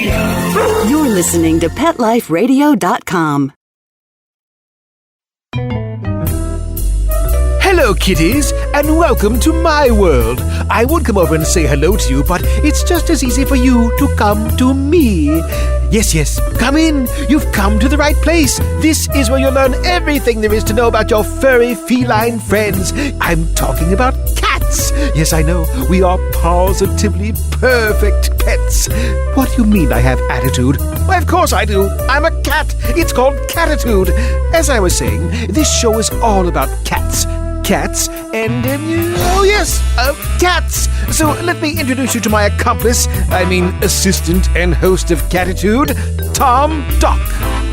Radio. You're listening to PetLifeRadio.com. Hello, kitties, and welcome to my world. I would come over and say hello to you, but it's just as easy for you to come to me. Yes, come in. You've come to the right place. This is where you'll learn everything there is to know about your furry feline friends. I'm talking about cats. Yes, I know, we are positively perfect pets. What do you mean I have attitude? Why, of course I do. I'm a cat. It's called Cattitude. As I was saying, this show is all about cats. Cats and, cats. So let me introduce you to my assistant and host of Cattitude, Tom Doc.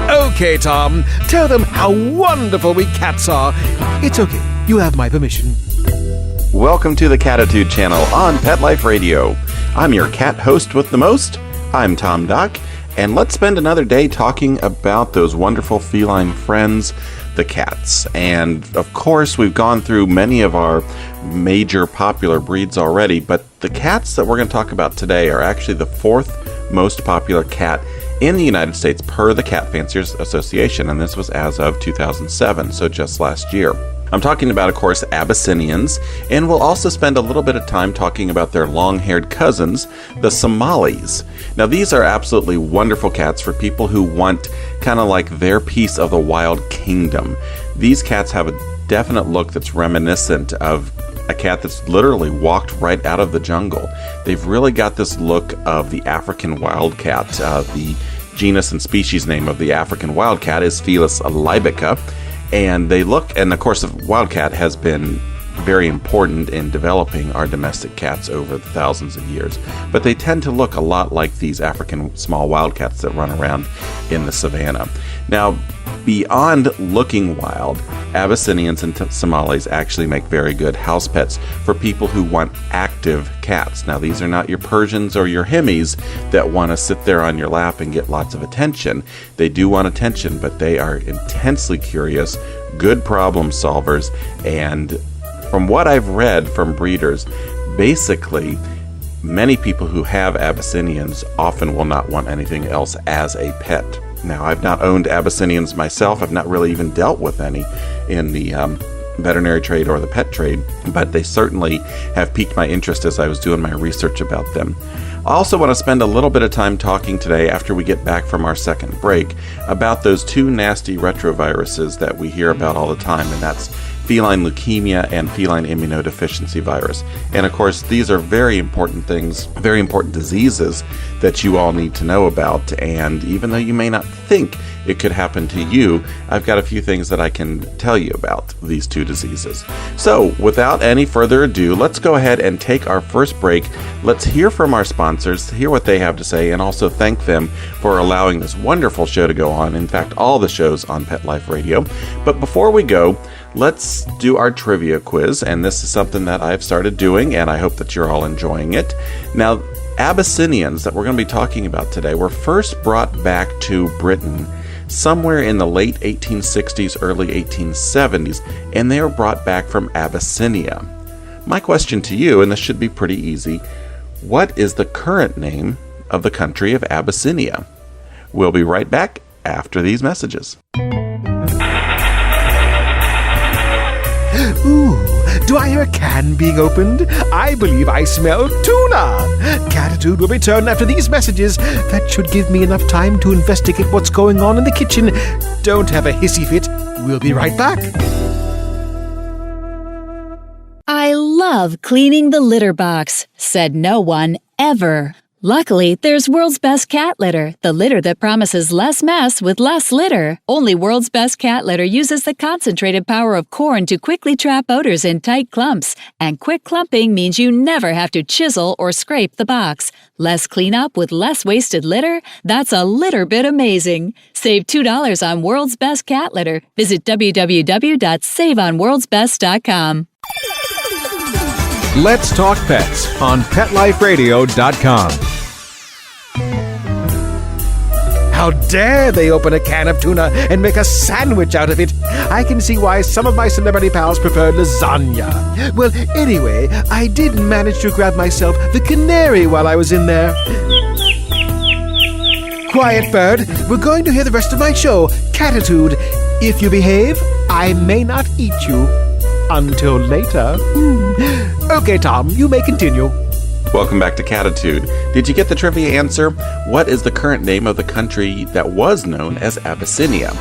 Okay, Tom, tell them how wonderful we cats are. It's okay, you have my permission. Welcome to the Cattitude channel on Pet Life Radio. I'm your cat host with the most. I'm Tom Doc, and let's spend another day talking about those wonderful feline friends, the cats. And of course, we've gone through many of our major popular breeds already, but the cats that we're going to talk about today are actually the fourth most popular cat in the United States per the Cat Fanciers Association, and this was as of 2007, so just last year. I'm talking about, of course, Abyssinians, and we'll also spend a little bit of time talking about their long-haired cousins, the Somalis. Now, these are absolutely wonderful cats for people who want kind of like their piece of the wild kingdom. These cats have a definite look that's reminiscent of a cat that's literally walked right out of the jungle. They've really got this look of the African Wildcat. The genus and species name of the African Wildcat is Felis lybica. And they look, and of course, the wildcat has been very important in developing our domestic cats over the thousands of years. But they tend to look a lot like these African small wildcats that run around in the savannah. Now, beyond looking wild, Abyssinians and Somalis actually make very good house pets for people who want active cats. Now, these are not your Persians or your Hemis that want to sit there on your lap and get lots of attention. They do want attention, but they are intensely curious, good problem solvers, and from what I've read from breeders, basically, many people who have Abyssinians often will not want anything else as a pet. Now, I've not owned Abyssinians myself. I've not really even dealt with any in the veterinary trade or the pet trade, but they certainly have piqued my interest as I was doing my research about them. I also want to spend a little bit of time talking today, after we get back from our second break, about those two nasty retroviruses that we hear about all the time, and that's feline leukemia and feline immunodeficiency virus. And of course, these are very important things, very important diseases that you all need to know about. And even though you may not think it could happen to you, I've got a few things that I can tell you about these two diseases. So without any further ado, let's go ahead and take our first break. Let's hear from our sponsors, hear what they have to say, and also thank them for allowing this wonderful show to go on. In fact, all the shows on Pet Life Radio. But before we go, let's do our trivia quiz, and this is something that I've started doing, and I hope that you're all enjoying it. Now, Abyssinians that we're going to be talking about today were first brought back to Britain somewhere in the late 1860s, early 1870s, and they were brought back from Abyssinia. My question to you, and this should be pretty easy, what is the current name of the country of Abyssinia? We'll be right back after these messages. Ooh, do I hear a can being opened? I believe I smell tuna. Cattitude will return after these messages. That should give me enough time to investigate what's going on in the kitchen. Don't have a hissy fit. We'll be right back. I love cleaning the litter box, said no one ever. Luckily, there's World's Best Cat Litter, the litter that promises less mess with less litter. Only World's Best Cat Litter uses the concentrated power of corn to quickly trap odors in tight clumps. And quick clumping means you never have to chisel or scrape the box. Less cleanup with less wasted litter? That's a litter bit amazing. Save $2 on World's Best Cat Litter. Visit www.saveonworldsbest.com. Let's Talk Pets on PetLifeRadio.com. How dare they open a can of tuna and make a sandwich out of it? I can see why some of my celebrity pals prefer lasagna. Well, anyway, I did manage to grab myself the canary while I was in there. quiet, bird. We're going to hear the rest of my show, Cattitude. If you behave, I may not eat you. Until later. Okay, Tom, you may continue. Welcome back to Cattitude. Did you get the trivia answer? What is the current name of the country that was known as Abyssinia?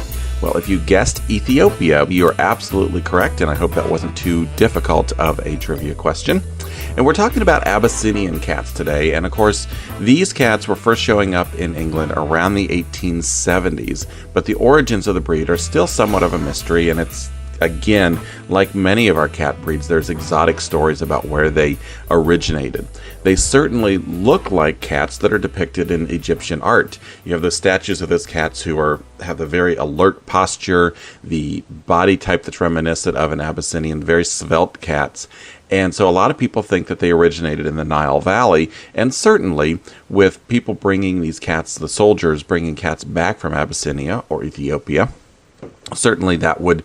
Well, if you guessed Ethiopia, you're absolutely correct, and I hope that wasn't too difficult of a trivia question. And we're talking about Abyssinian cats today, and of course, these cats were first showing up in England around the 1870s, but the origins of the breed are still somewhat of a mystery, and it's, again, like many of our cat breeds, there's exotic stories about where they originated. They certainly look like cats that are depicted in Egyptian art. You have the statues of those cats who have the very alert posture, the body type that's reminiscent of an Abyssinian, very svelte cats. And so a lot of people think that they originated in the Nile Valley, and certainly with people bringing these cats, the soldiers bringing cats back from Abyssinia or Ethiopia, certainly that would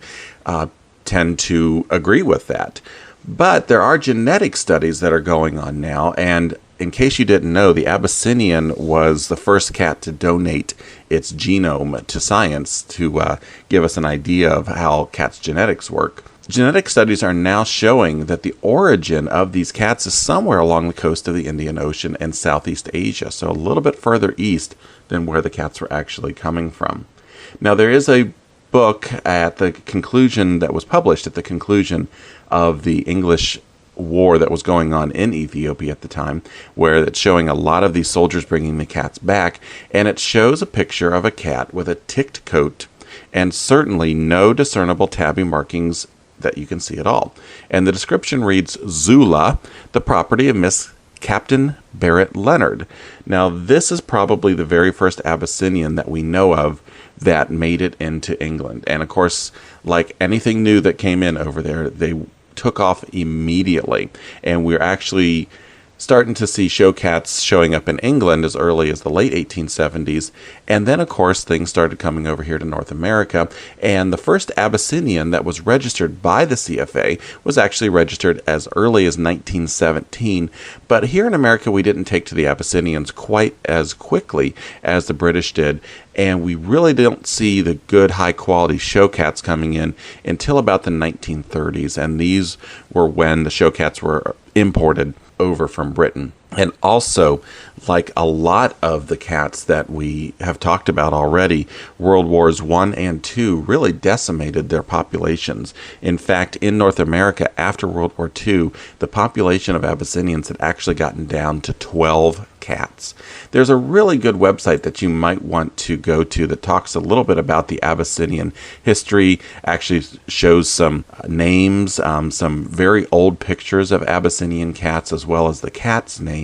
tend to agree with that. But there are genetic studies that are going on now, and in case you didn't know, the Abyssinian was the first cat to donate its genome to science to give us an idea of how cats' genetics work. Genetic studies are now showing that the origin of these cats is somewhere along the coast of the Indian Ocean and Southeast Asia, so a little bit further east than where the cats were actually coming from. Now, there is a book at the conclusion that was published at the conclusion of the English war that was going on in Ethiopia at the time, where it's showing a lot of these soldiers bringing the cats back, and it shows a picture of a cat with a ticked coat and certainly no discernible tabby markings that you can see at all. And the description reads, Zula, the property of Miss Captain Barrett Leonard. Now, this is probably the very first Abyssinian that we know of that made it into England. And of course, like anything new that came in over there, they took off immediately. And we're actually starting to see show cats showing up in England as early as the late 1870s. And then, of course, things started coming over here to North America. And the first Abyssinian that was registered by the CFA was actually registered as early as 1917. But here in America, we didn't take to the Abyssinians quite as quickly as the British did. And we really don't see the good, high-quality show cats coming in until about the 1930s. And these were when the show cats were imported over from Britain. And also, like a lot of the cats that we have talked about already, World Wars I and II really decimated their populations. In fact, in North America, after World War II, the population of Abyssinians had actually gotten down to 12 cats. There's a really good website that you might want to go to that talks a little bit about the Abyssinian history, actually shows some names, some very old pictures of Abyssinian cats, as well as the cats' names.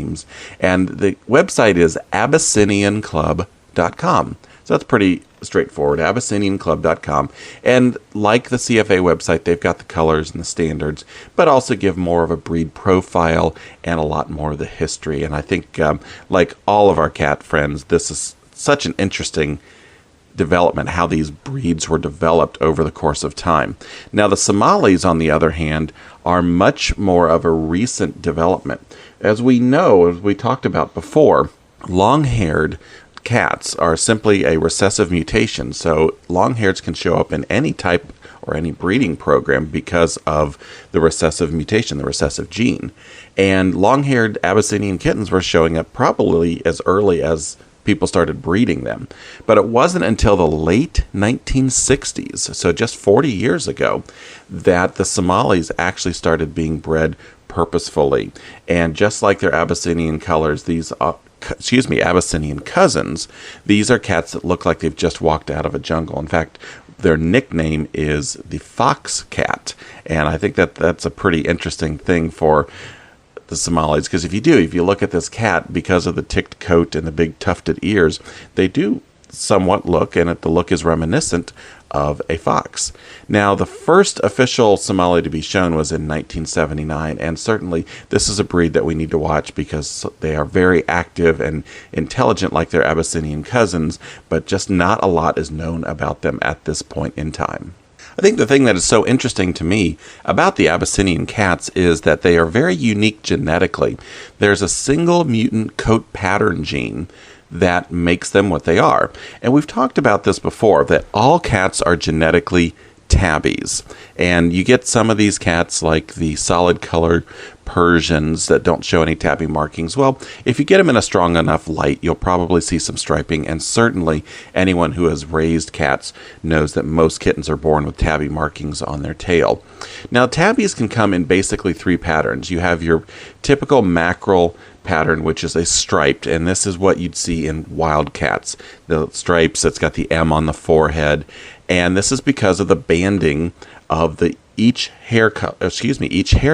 And the website is abyssinianclub.com. So that's pretty straightforward, abyssinianclub.com. And like the CFA website, they've got the colors and the standards, but also give more of a breed profile and a lot more of the history. And I think, like all of our cat friends, this is such an interesting development, how these breeds were developed over the course of time. Now, the Somalis, on the other hand, are much more of a recent development. As we know, as we talked about before, long-haired cats are simply a recessive mutation. So long-hairs can show up in any type or any breeding program because of the recessive mutation, the recessive gene. And long-haired Abyssinian kittens were showing up probably as early as people started breeding them. But it wasn't until the late 1960s, so just 40 years ago, that the Somalis actually started being bred purposefully. And just like their Abyssinian colors, these Abyssinian cousins, these are cats that look like they've just walked out of a jungle. In fact, their nickname is the fox cat. And I think that that's a pretty interesting thing for the Somalis, because if you look at this cat, because of the ticked coat and the big tufted ears, they do somewhat look, and the look is reminiscent of a fox. Now, the first official Somali to be shown was in 1979, and certainly this is a breed that we need to watch because they are very active and intelligent like their Abyssinian cousins, but just not a lot is known about them at this point in time. I think the thing that is so interesting to me about the Abyssinian cats is that they are very unique genetically. There's a single mutant coat pattern gene that makes them what they are. And we've talked about this before, that all cats are genetically tabbies. And you get some of these cats like the solid color Persians that don't show any tabby markings. Well, if you get them in a strong enough light, you'll probably see some striping, and certainly anyone who has raised cats knows that most kittens are born with tabby markings on their tail. Now, tabbies can come in basically three patterns. You have your typical mackerel pattern, which is a striped, and this is what you'd see in wildcats. The stripes, it's got the M on the forehead, and this is because of the banding of each hair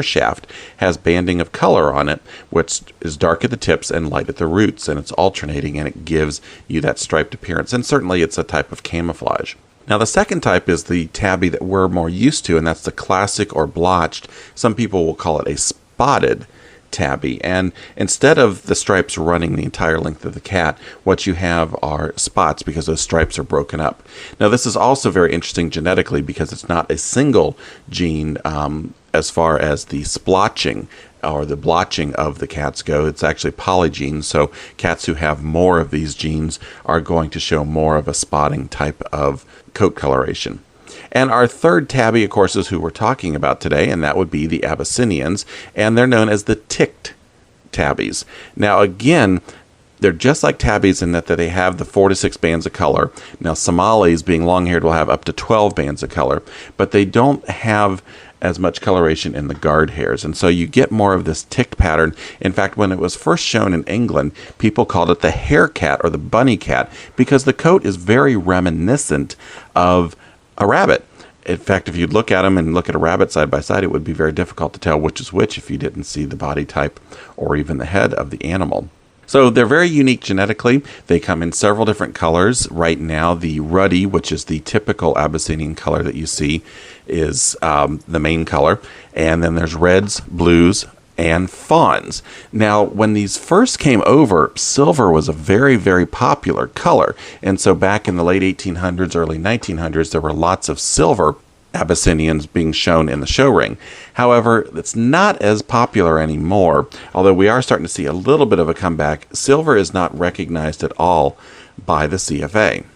shaft has banding of color on it, which is dark at the tips and light at the roots, and it's alternating, and it gives you that striped appearance. And certainly it's a type of camouflage. Now, the second type is the tabby that we're more used to, and that's the classic or blotched. Some people will call it a spotted tabby, and instead of the stripes running the entire length of the cat, what you have are spots because those stripes are broken up. Now, this is also very interesting genetically because it's not a single gene as far as the splotching or the blotching of the cats go. It's actually polygenes, so cats who have more of these genes are going to show more of a spotting type of coat coloration. And our third tabby, of course, is who we're talking about today, and that would be the Abyssinians, and they're known as the ticked tabbies. Now, again, they're just like tabbies in that they have the 4 to 6 bands of color. Now, Somalis, being long-haired, will have up to 12 bands of color, but they don't have as much coloration in the guard hairs, and so you get more of this ticked pattern. In fact, when it was first shown in England, people called it the hair cat or the bunny cat because the coat is very reminiscent of a rabbit. In fact, if you look at them and look at a rabbit side by side, it would be very difficult to tell which is which if you didn't see the body type or even the head of the animal. So they're very unique genetically. They come in several different colors. Right now, the ruddy, which is the typical Abyssinian color that you see, is the main color. And then there's reds, blues, and fawns. Now, when these first came over, silver was a very, very popular color. And so back in the late 1800s, early 1900s, there were lots of silver Abyssinians being shown in the show ring. However, it's not as popular anymore, although we are starting to see a little bit of a comeback. Silver is not recognized at all by the CFA.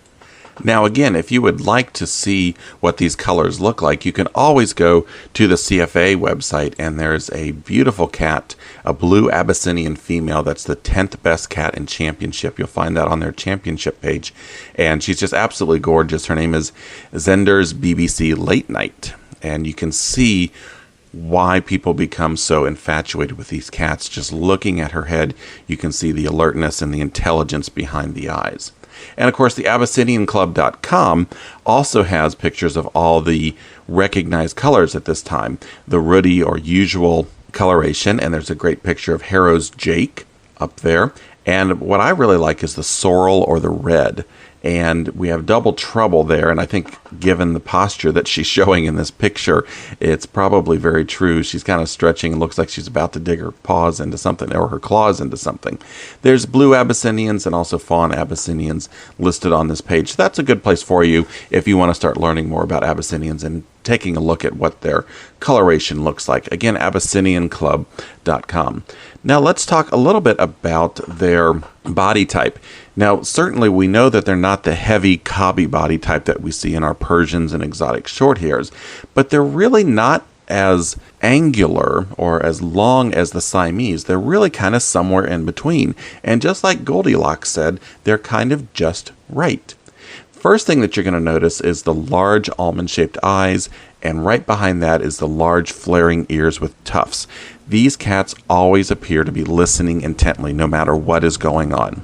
Now, again, if you would like to see what these colors look like, you can always go to the CFA website, and there's a beautiful cat, a blue Abyssinian female that's the 10th best cat in championship. You'll find that on their championship page, and she's just absolutely gorgeous. Her name is Zender's BBC Late Night, and you can see why people become so infatuated with these cats. Just looking at her head, you can see the alertness and the intelligence behind the eyes. And of course, the AbyssinianClub.com also has pictures of all the recognized colors at this time. The ruddy or usual coloration, and there's a great picture of Harrow's Jake up there. And what I really like is the sorrel or the red. And we have double trouble there, and I think given the posture that she's showing in this picture, it's probably very true. She's kind of stretching and looks like she's about to dig her paws into something or her claws into something. There's blue Abyssinians and also fawn Abyssinians listed on this page. So that's a good place for you if you want to start learning more about Abyssinians and taking a look at what their coloration looks like. Again, AbyssinianClub.com. Now let's talk a little bit about their body type. Now, certainly we know that they're not the heavy cobby body type that we see in our Persians and exotic shorthairs, but they're really not as angular or as long as the Siamese. They're really kind of somewhere in between. And just like Goldilocks said, they're kind of just right. First thing that you're going to notice is the large almond-shaped eyes, and right behind that is the large flaring ears with tufts. These cats always appear to be listening intently no matter what is going on.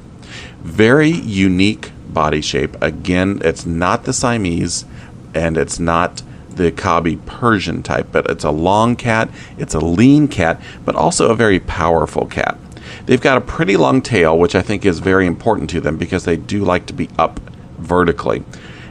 Very unique body shape. Again, it's not the Siamese and it's not the cobby Persian type, but it's a long cat, it's a lean cat, but also a very powerful cat. They've got a pretty long tail, which I think is very important to them because they do like to be up vertically.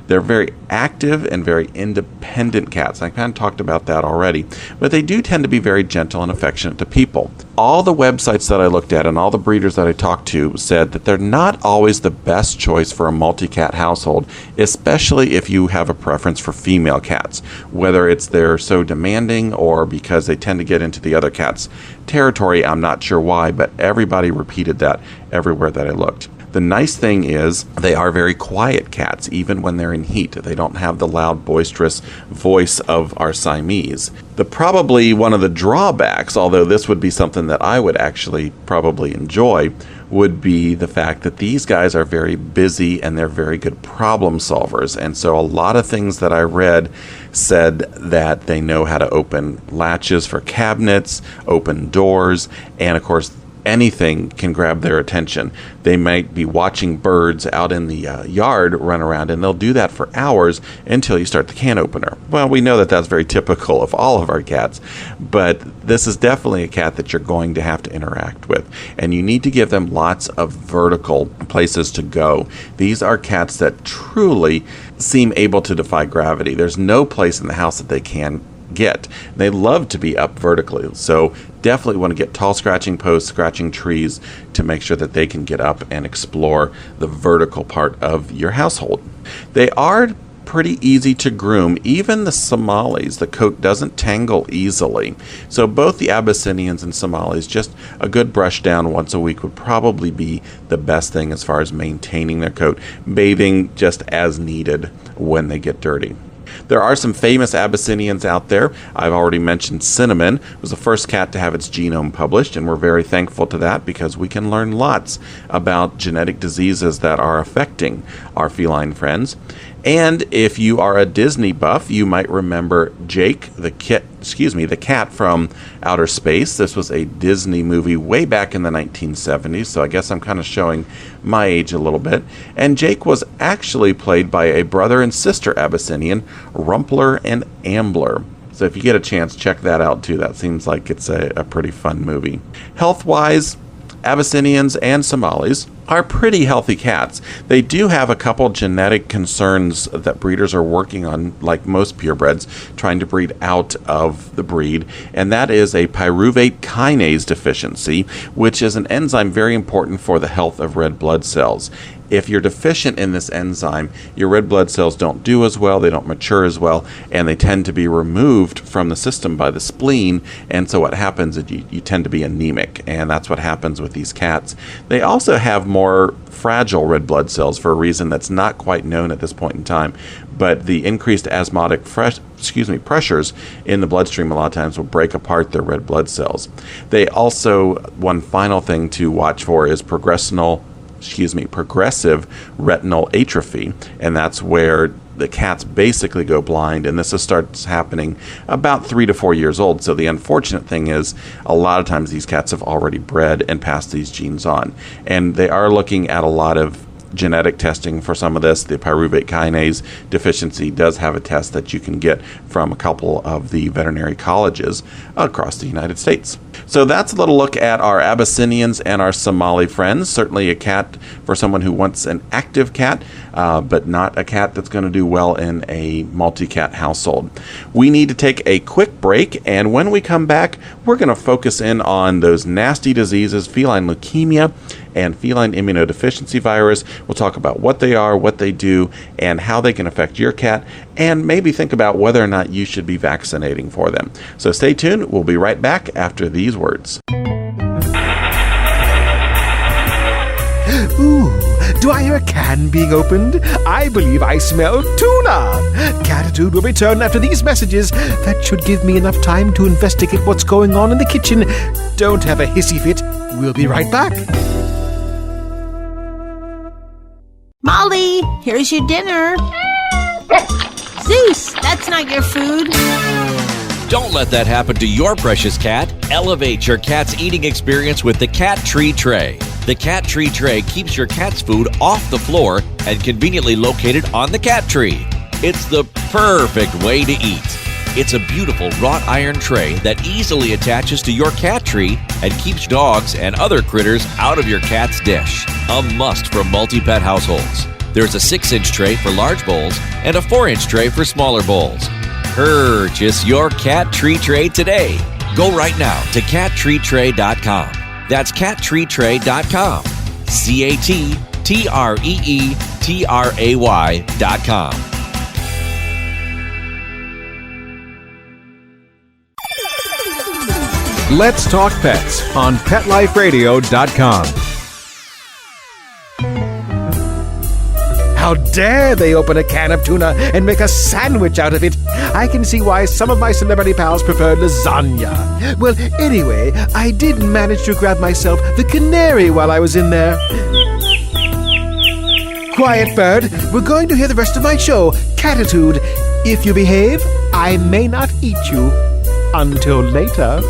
They're very active and very independent cats. I kind of talked about that already, but they do tend to be very gentle and affectionate to people. All the websites that I looked at and all the breeders that I talked to said that they're not always the best choice for a multi-cat household, especially if you have a preference for female cats, whether it's they're so demanding or because they tend to get into the other cat's territory. I'm not sure why, but everybody repeated that everywhere that I looked. The nice thing is they are very quiet cats, even when they're in heat. They don't have the loud, boisterous voice of our Siamese. Probably one of the drawbacks, although this would be something that I would actually probably enjoy, would be the fact that these guys are very busy and they're very good problem solvers. And so a lot of things that I read said that they know how to open latches for cabinets, open doors, and of course, anything can grab their attention. They might be watching birds out in the yard run around, and they'll do that for hours until you start the can opener. Well, we know that that's very typical of all of our cats, but this is definitely a cat that you're going to have to interact with, and you need to give them lots of vertical places to go. These are cats that truly seem able to defy gravity. There's no place in the house that they can get. They love to be up vertically, so definitely want to get tall scratching posts, scratching trees to make sure that they can get up and explore the vertical part of your household. They are pretty easy to groom. Even the Somalis, the coat doesn't tangle easily. So both the Abyssinians and Somalis, just a good brush down once a week would probably be the best thing as far as maintaining their coat, bathing just as needed when they get dirty. There are some famous Abyssinians out there. I've already mentioned Cinnamon was the first cat to have its genome published, and we're very thankful to that because we can learn lots about genetic diseases that are affecting our feline friends. And if you are a Disney buff, you might remember Jake, the cat from Outer Space. This was a Disney movie way back in the 1970s, so I guess I'm kind of showing my age a little bit. And Jake was actually played by a brother and sister Abyssinian, Rumpler and Ambler. So if you get a chance, check that out too. That seems like it's a pretty fun movie. Health-wise, Abyssinians and Somalis are pretty healthy cats. They do have a couple genetic concerns that breeders are working on, like most purebreds, trying to breed out of the breed, and that is a pyruvate kinase deficiency, which is an enzyme very important for the health of red blood cells. If you're deficient in this enzyme, your red blood cells don't do as well, they don't mature as well, and they tend to be removed from the system by the spleen, and so what happens is you tend to be anemic, and that's what happens with these cats. They also have more fragile red blood cells for a reason that's not quite known at this point in time, but the increased osmotic pressures in the bloodstream a lot of times will break apart their red blood cells. They also, one final thing to watch for is progressive retinal atrophy, and that's where the cats basically go blind, and this starts happening about 3 to 4 years old. So the unfortunate thing is a lot of times these cats have already bred and passed these genes on, and they are looking at a lot of genetic testing for some of this. The pyruvate kinase deficiency does have a test that you can get from a couple of the veterinary colleges across the United States. So that's a little look at our Abyssinians and our Somali friends. Certainly a cat for someone who wants an active cat, but not a cat that's going to do well in a multi-cat household. We need to take a quick break, and when we come back, we're going to focus in on those nasty diseases, feline leukemia and feline immunodeficiency virus. We'll talk about what they are, what they do, and how they can affect your cat, and maybe think about whether or not you should be vaccinating for them. So stay tuned. We'll be right back after these words. Ooh, do I hear a can being opened? I believe I smell tuna. Cattitude will return after these messages. That should give me enough time to investigate what's going on in the kitchen. Don't have a hissy fit. We'll be right back. Molly, here's your dinner. Zeus, that's not your food. Don't let that happen to your precious cat. Elevate your cat's eating experience with the Cat Tree Tray. The Cat Tree Tray keeps your cat's food off the floor and conveniently located on the cat tree. It's the perfect way to eat. It's a beautiful wrought iron tray that easily attaches to your cat tree and keeps dogs and other critters out of your cat's dish. A must for multi-pet households. There's a 6-inch tray for large bowls and a 4-inch tray for smaller bowls. Purchase your cat tree tray today. Go right now to cattreetray.com. That's cattreetray.com. CATTREETRAY.com. Let's Talk Pets on PetLifeRadio.com. How dare they open a can of tuna and make a sandwich out of it? I can see why some of my celebrity pals prefer lasagna. Well, anyway, I did manage to grab myself the canary while I was in there. Quiet, bird. We're going to hear the rest of my show, Cattitude. If you behave, I may not eat you. Until later.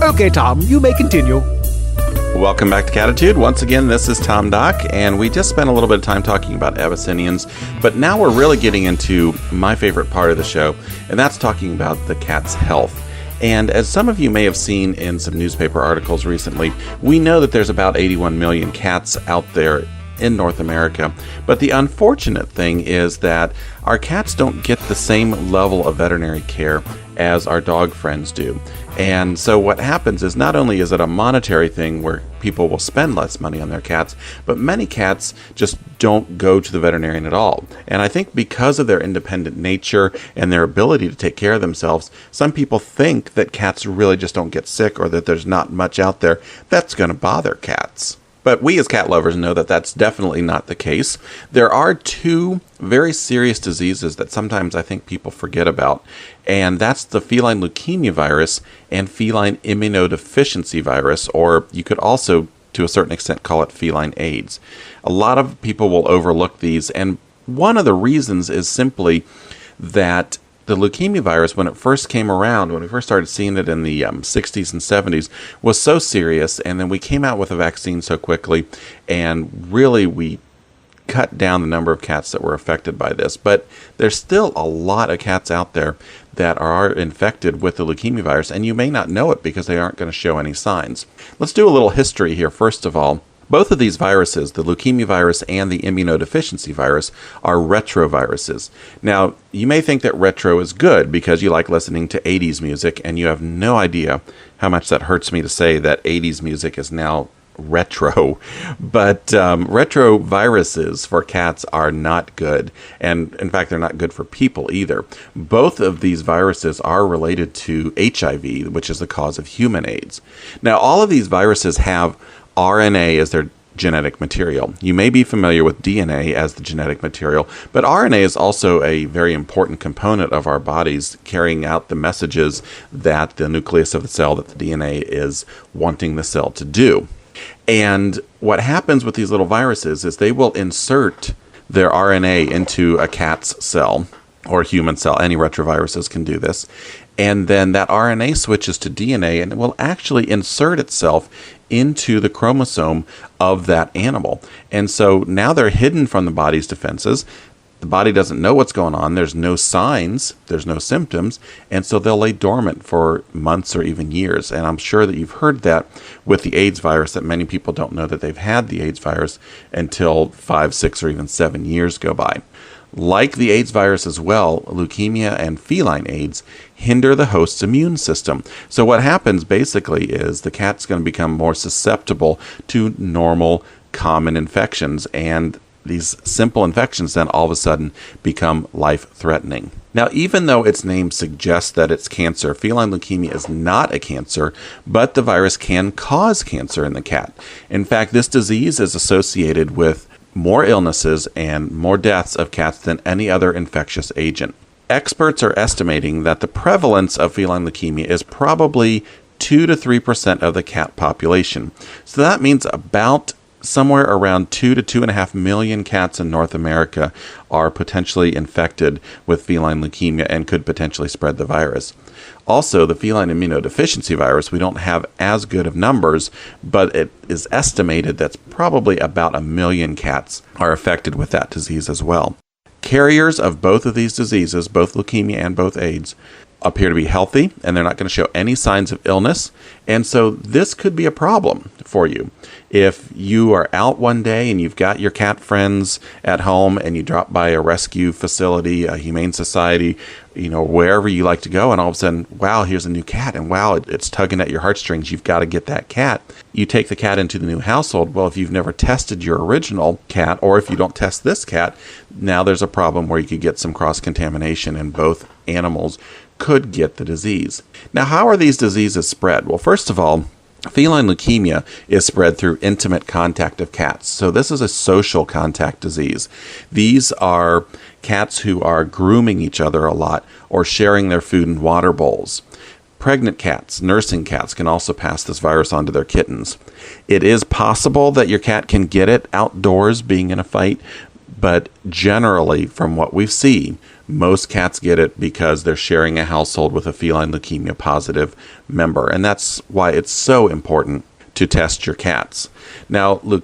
Okay, Tom, you may continue. Welcome back to Cattitude. Once again, this is Tom Doc, and we just spent a little bit of time talking about Abyssinians, but now we're really getting into my favorite part of the show, and that's talking about the cat's health. And as some of you may have seen in some newspaper articles recently, we know that there's about 81 million cats out there in North America, but the unfortunate thing is that our cats don't get the same level of veterinary care as our dog friends do. And so what happens is not only is it a monetary thing where people will spend less money on their cats, but many cats just don't go to the veterinarian at all. And I think because of their independent nature and their ability to take care of themselves, some people think that cats really just don't get sick, or that there's not much out there that's going to bother cats. But we as cat lovers know that that's definitely not the case. There are two very serious diseases that sometimes I think people forget about, and that's the feline leukemia virus and feline immunodeficiency virus, or you could also, to a certain extent, call it feline AIDS. A lot of people will overlook these, and one of the reasons is simply that the leukemia virus, when it first came around, when we first started seeing it in the 60s and 70s, was so serious, and then we came out with a vaccine so quickly, and really we cut down the number of cats that were affected by this. But there's still a lot of cats out there that are infected with the leukemia virus, and you may not know it because they aren't going to show any signs. Let's do a little history here, first of all. Both of these viruses, the leukemia virus and the immunodeficiency virus, are retroviruses. Now, you may think that retro is good because you like listening to 80s music, and you have no idea how much that hurts me to say that 80s music is now retro. But retroviruses for cats are not good, and in fact, they're not good for people either. Both of these viruses are related to HIV, which is the cause of human AIDS. Now, all of these viruses have RNA as their genetic material. You may be familiar with DNA as the genetic material, but RNA is also a very important component of our bodies, carrying out the messages that the nucleus of the cell, that the DNA is wanting the cell to do. And what happens with these little viruses is they will insert their RNA into a cat's cell or a human cell. Any retroviruses can do this. And then that RNA switches to DNA, and it will actually insert itself into the chromosome of that animal. And so now they're hidden from the body's defenses. The body doesn't know what's going on. There's no signs. There's no symptoms. And so they'll lay dormant for months or even years. And I'm sure that you've heard that with the AIDS virus, that many people don't know that they've had the AIDS virus until 5, 6, or even 7 years go by. Like the AIDS virus as well, leukemia and feline AIDS hinder the host's immune system. So what happens basically is the cat's going to become more susceptible to normal, common infections, and these simple infections then all of a sudden become life-threatening. Now, even though its name suggests that it's cancer, feline leukemia is not a cancer, but the virus can cause cancer in the cat. In fact, this disease is associated with more illnesses and more deaths of cats than any other infectious agent. Experts are estimating that the prevalence of feline leukemia is probably 2 to 3% of the cat population. So that means about somewhere around 2 to 2.5 million cats in North America are potentially infected with feline leukemia and could potentially spread the virus. Also, the feline immunodeficiency virus, we don't have as good of numbers, but it is estimated that probably about 1 million cats are affected with that disease as well. Carriers of both of these diseases, both leukemia and both AIDS, appear to be healthy, and they're not going to show any signs of illness. And so this could be a problem for you. If you are out one day and you've got your cat friends at home and you drop by a rescue facility, a humane society, wherever you like to go, and all of a sudden, wow, here's a new cat, and wow, it's tugging at your heartstrings. You've got to get that cat. You take the cat into the new household. Well, if you've never tested your original cat, or if you don't test this cat, now there's a problem where you could get some cross-contamination, and both animals could get the disease. Now, how are these diseases spread? Well, first of all, feline leukemia is spread through intimate contact of cats. So this is a social contact disease. These are cats who are grooming each other a lot or sharing their food and water bowls. Pregnant cats, nursing cats, can also pass this virus on to their kittens. It is possible that your cat can get it outdoors being in a fight, but generally, from what we've seen, most cats get it because they're sharing a household with a feline leukemia positive member. And that's why it's so important to test your cats. Now, the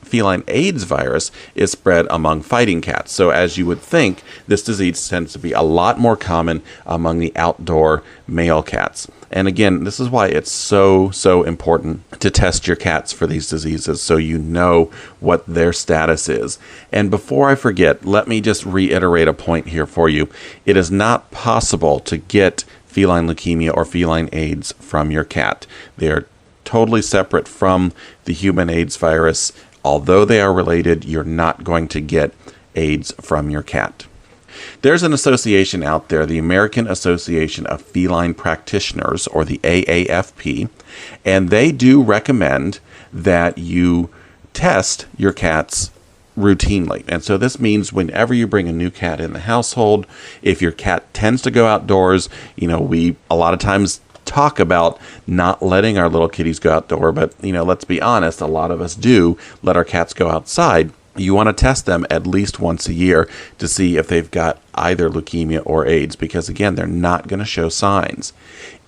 feline AIDS virus is spread among fighting cats. So as you would think, this disease tends to be a lot more common among the outdoor male cats. And again, this is why it's so important to test your cats for these diseases so you know what their status is. And before I forget, let me just reiterate a point here for you. It is not possible to get feline leukemia or feline AIDS from your cat. They are totally separate from the human AIDS virus. Although they are related, you're not going to get AIDS from your cat. There's an association out there, the American Association of Feline Practitioners, or the AAFP, and they do recommend that you test your cats routinely. And so this means whenever you bring a new cat in the household, if your cat tends to go outdoors, we a lot of times talk about not letting our little kitties go outdoor, but let's be honest, a lot of us do let our cats go outside. You want to test them at least once a year to see if they've got either leukemia or AIDS, because again, they're not going to show signs.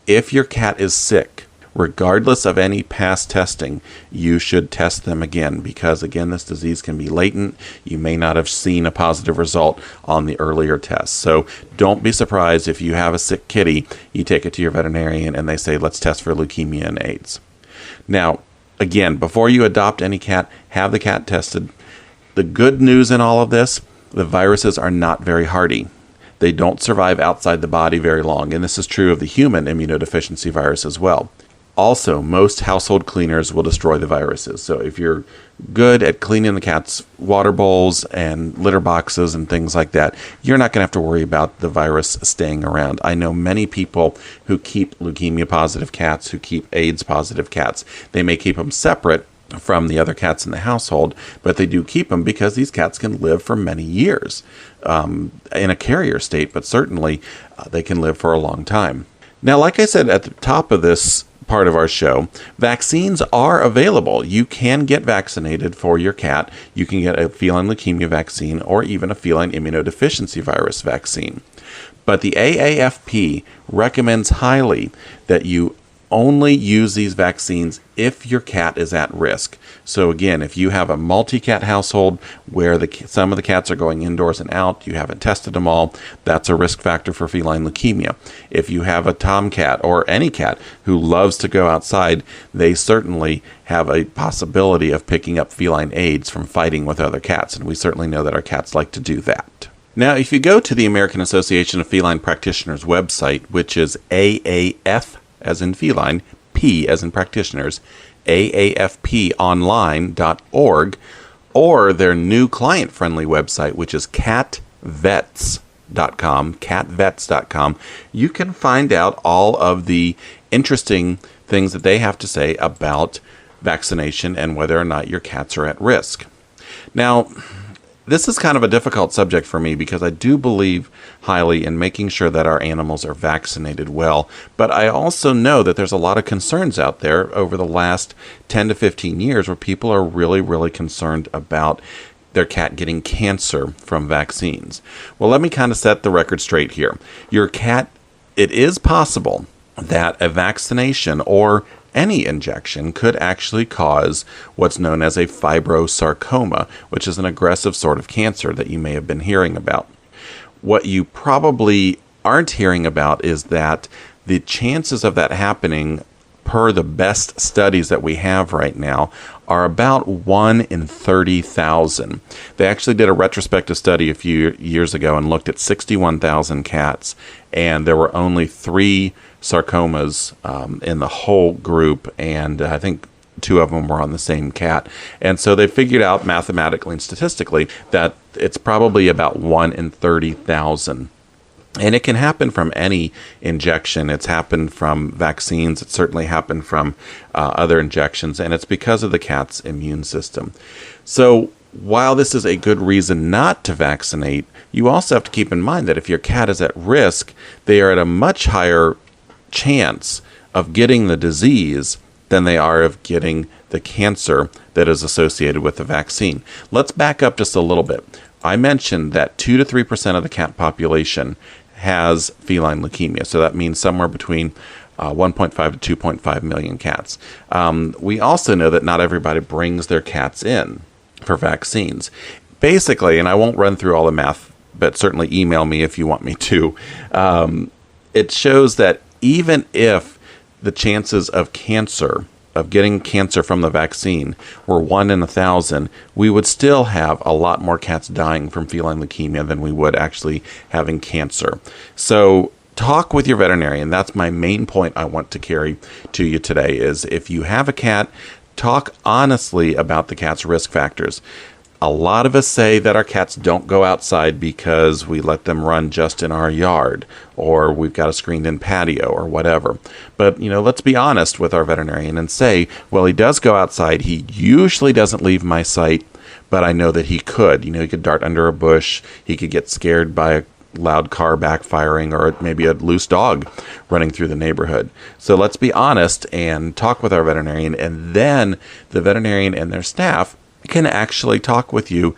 If your cat is sick, regardless of any past testing, you should test them again, because again, this disease can be latent. You may not have seen a positive result on the earlier tests. So don't be surprised if you have a sick kitty, you take it to your veterinarian and they say, let's test for leukemia and AIDS. Now, again, before you adopt any cat, have the cat tested. The good news in all of this, the viruses are not very hardy. They don't survive outside the body very long, and this is true of the human immunodeficiency virus as well. Also, most household cleaners will destroy the viruses. So if you're good at cleaning the cat's water bowls and litter boxes and things like that, you're not going to have to worry about the virus staying around. I know many people who keep leukemia positive cats, who keep AIDS positive cats. They may keep them separate from the other cats in the household, but they do keep them because these cats can live for many years in a carrier state, but certainly they can live for a long time. Now, like I said at the top of this part of our show, vaccines are available. You can get vaccinated for your cat. You can get a feline leukemia vaccine or even a feline immunodeficiency virus vaccine. But the AAFP recommends highly that you only use these vaccines if your cat is at risk. So again, if you have a multi-cat household where some of the cats are going indoors and out, you haven't tested them all, that's a risk factor for feline leukemia. If you have a tomcat or any cat who loves to go outside, they certainly have a possibility of picking up feline AIDS from fighting with other cats, and we certainly know that our cats like to do that. Now, if you go to the American Association of Feline Practitioners website, which is AAF as in feline, P as in practitioners, aafponline.org, or their new client-friendly website, which is catvets.com, you can find out all of the interesting things that they have to say about vaccination and whether or not your cats are at risk. Now, this is kind of a difficult subject for me because I do believe highly in making sure that our animals are vaccinated well. But I also know that there's a lot of concerns out there over the last 10 to 15 years where people are really, really concerned about their cat getting cancer from vaccines. Well, let me kind of set the record straight here. Your cat, it is possible that a vaccination or any injection could actually cause what's known as a fibrosarcoma, which is an aggressive sort of cancer that you may have been hearing about. What you probably aren't hearing about is that the chances of that happening, per the best studies that we have right now, are about 1 in 30,000. They actually did a retrospective study a few years ago and looked at 61,000 cats, and there were only 3 sarcomas in the whole group, and I think 2 of them were on the same cat. And so they figured out mathematically and statistically that it's probably about 1 in 30,000. And it can happen from any injection. It's happened from vaccines. It certainly happened from other injections. And it's because of the cat's immune system. So while this is a good reason not to vaccinate, you also have to keep in mind that if your cat is at risk, they are at a much higher chance of getting the disease than they are of getting the cancer that is associated with the vaccine. Let's back up just a little bit. I mentioned that 2 to 3% of the cat population has feline leukemia. So that means somewhere between 1.5 to 2.5 million cats. We also know that not everybody brings their cats in for vaccines. Basically, and I won't run through all the math, but certainly email me if you want me to. It shows that even if the chances of getting cancer from the vaccine were 1 in 1,000, we would still have a lot more cats dying from feline leukemia than we would actually having cancer. So talk with your veterinarian. That's my main point I want to carry to you today is if you have a cat, talk honestly about the cat's risk factors. A lot of us say that our cats don't go outside because we let them run just in our yard, or we've got a screened-in patio, or whatever. But, let's be honest with our veterinarian and say, well, he does go outside. He usually doesn't leave my sight, but I know that he could. He could dart under a bush. He could get scared by a loud car backfiring, or maybe a loose dog running through the neighborhood. So let's be honest and talk with our veterinarian, and then the veterinarian and their staff can actually talk with you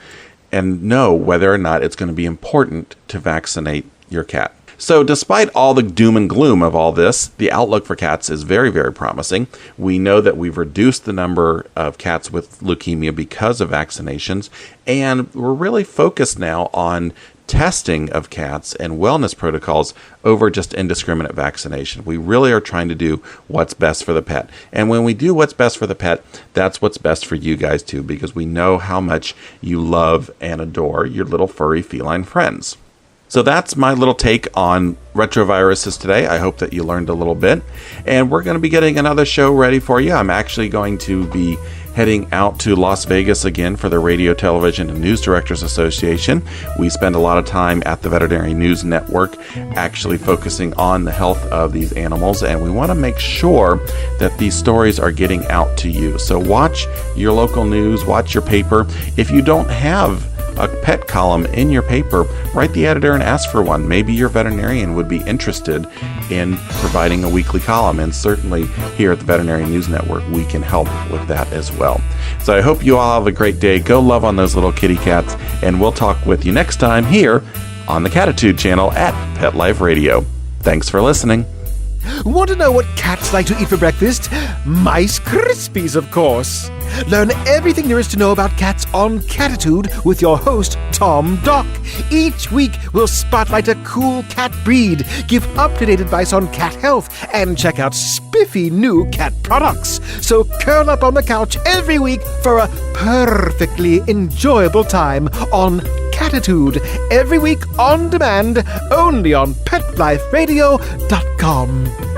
and know whether or not it's going to be important to vaccinate your cat. So despite all the doom and gloom of all this, the outlook for cats is very, very promising. We know that we've reduced the number of cats with leukemia because of vaccinations, and we're really focused now on testing of cats and wellness protocols over just indiscriminate vaccination. We really are trying to do what's best for the pet. And when we do what's best for the pet, that's what's best for you guys too, because we know how much you love and adore your little furry feline friends. So that's my little take on retroviruses today. I hope that you learned a little bit. And we're going to be getting another show ready for you. I'm actually going to be heading out to Las Vegas again for the Radio, Television, and News Directors Association. We spend a lot of time at the Veterinary News Network actually focusing on the health of these animals, and we want to make sure that these stories are getting out to you. So watch your local news, watch your paper. If you don't have a pet column in your paper, write the editor and ask for one. Maybe your veterinarian would be interested in providing a weekly column, and certainly here at the Veterinary News Network, we can help with that as well. So I hope you all have a great day. Go love on those little kitty cats, and we'll talk with you next time here on the Cattitude channel at Pet Life Radio. Thanks for listening. Want to know what cats like to eat for breakfast? Mice Krispies, of course. Learn everything there is to know about cats on Cattitude with your host, Tom Dock. Each week, we'll spotlight a cool cat breed, give up-to-date advice on cat health, and check out spiffy new cat products. So curl up on the couch every week for a perfectly enjoyable time on Cattitude, every week on demand, only on PetLifeRadio.com.